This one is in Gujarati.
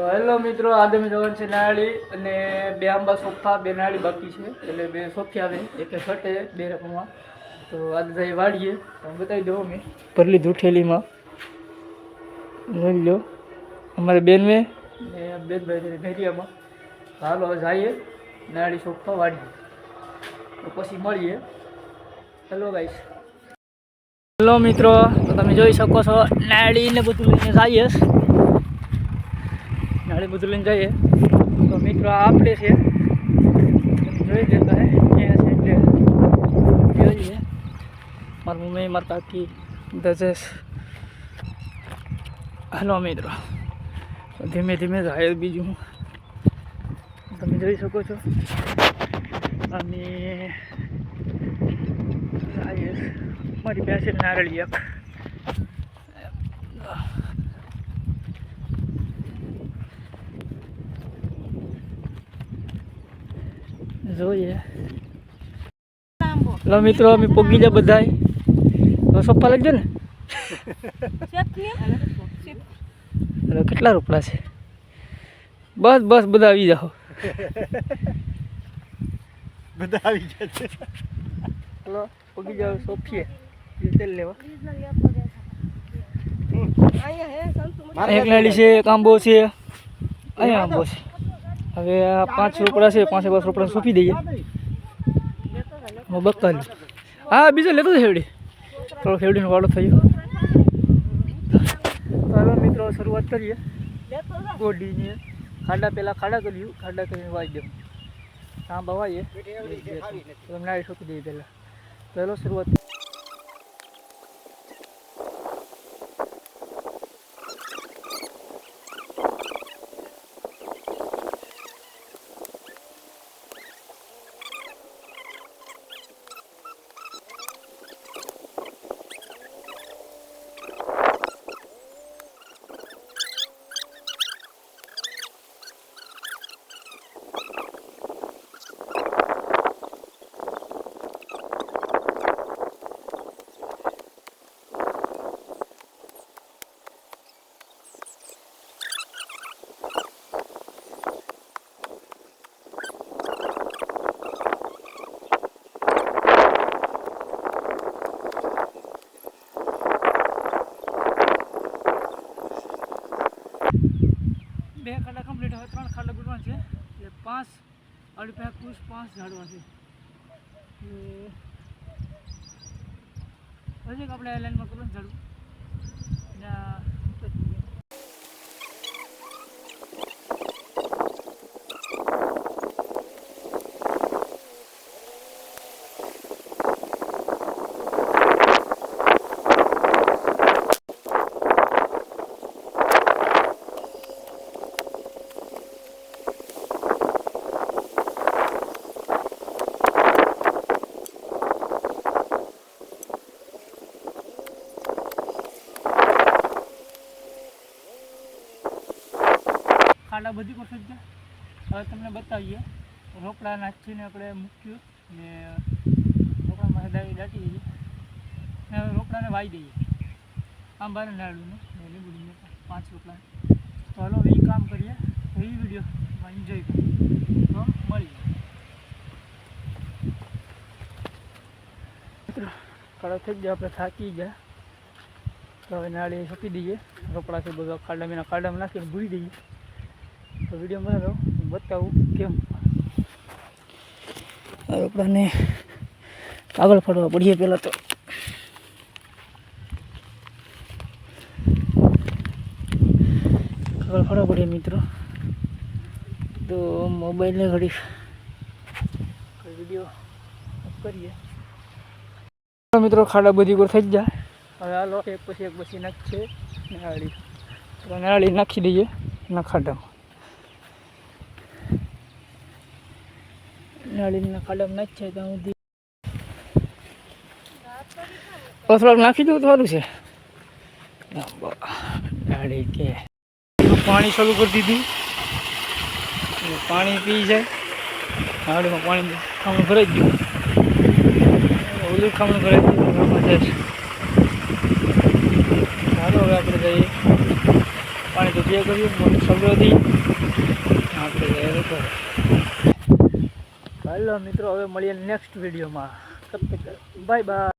હેલો મિત્રો, આજે મેં જવાનું છે નાળી અને બે આંબા સોફા, બે નાળી બાકી છે એટલે બે સોફી આવે એક ઘટે બે રકમમાં. તો આજે જઈ વાળીએ બતાવી દઉં મેં ભરી લીધું ઠેલીમાં. જોઈ લો અમારે બેન મેં ને બેનભાઈ ભેરિયામાં. હાલો જઈએ નાળી સોફા વાળીએ તો પછી મળીએ. Hello guys. હેલો મિત્રો, તો તમે જોઈ શકો છો નાળી ને બધું લઈને જઈએ. નાળી બધું લઈને જઈએ તો મિત્રો આ આપણે છે જોઈ દેતા હે અહીંયા છે એટલે જોઈએ. મારી મમ્મી, મારી કાકી, દજેશ. હાલો મિત્રો ધીમે ધીમે જાય. બીજું તમે જોઈ શકો છો અને મારી પાસે નારળી એક જોઈએ. લો મિત્રો અમે પોગી જાય બધાય. તો સોફા લખજો ને. કેટલા રોકડા છે? બસ બસ બધા આવી જાઓ. બધા આવી જશે. ચલો પોગી જાઓ સોફીએ તેલ લેવા. એક નાળી છે, એક આંબો છે, અહીંયા આંબો છે. હવે આ 5 રોકડા છે, 5 રોકડા સોંપી દઈએ. બકાલી હા બીજો લેતો ખેવડી થોડો ખેવડીનો વાળો થયો. ચાલો મિત્રો શરૂઆત કરીએ. ગોડીની ખાડા પહેલાં ખાડા કર્યું, ખાડા કરીને વાઈ દઉં. આંબા વાઈએ તમને આવી સોંપી દઈએ પહેલાં. ચાલો શરૂઆત. બે ખાડા કમ્પ્લીટ હવે 3 ખાડા ગુડવા છે એટલે 5 અડધા કુશ 5 ઝાડવા છે. હજી આપણે આ લાઈનમાં કરવાનું ઝાડવું. ખાડા બધી પર થઈ ગયા. હવે તમને બતાવીએ રોકડા નાખીને આપણે મૂક્યું ને રોકડામાં દાટી દઈએ ને હવે રોકડાને વાઈ દઈએ. આંબાને નાળુને લીંબુડીને 5 રોકડા. તો હાલો એ કામ કરીએ. તો એ વિડીયોમાં એન્જોય કરીએ. તો મળીએ મિત્રો. ખાડા થઈ ગયા, આપણે થાકી ગયા. તો હવે નાળી સોંપી દઈએ. રોકડા છે બધા ખાડામાં નાખીને ભૂલી દઈએ. તો વિડીયો બનાવો બતાવું કેમ. રોકડાને કાગળ ફાડવા પડીએ પહેલાં તો. કાગળ ફાડવા પડીએ મિત્રો. તો મોબાઈલને ઘડી વિડીયો કરીએ મિત્રો. ખાડા બધી પર થઈ જ જાય. હવે હાલો એક પછી નાખશે નાળી. તો નાળી નાખી દઈએ ના ખાડામાં. નાળીના ખાડામાં નાખી ત્યાં સુધી થોડાક નાખી દઉં તો સારું છે. નાળી કે પાણી ચાલુ કરી દીધું. પાણી પી જાય. નાળીમાં પાણી ખામણું ભરાઈ ગયું. ઓલું ખામણું ભરાઈ ગયું. ચાલો હવે આપણે જઈએ પાણી તો જે કર્યું મને સગવડી આપણે હાલો મિત્રો, હવે મળીએ નેક્સ્ટ વિડીયોમાં. Bye bye.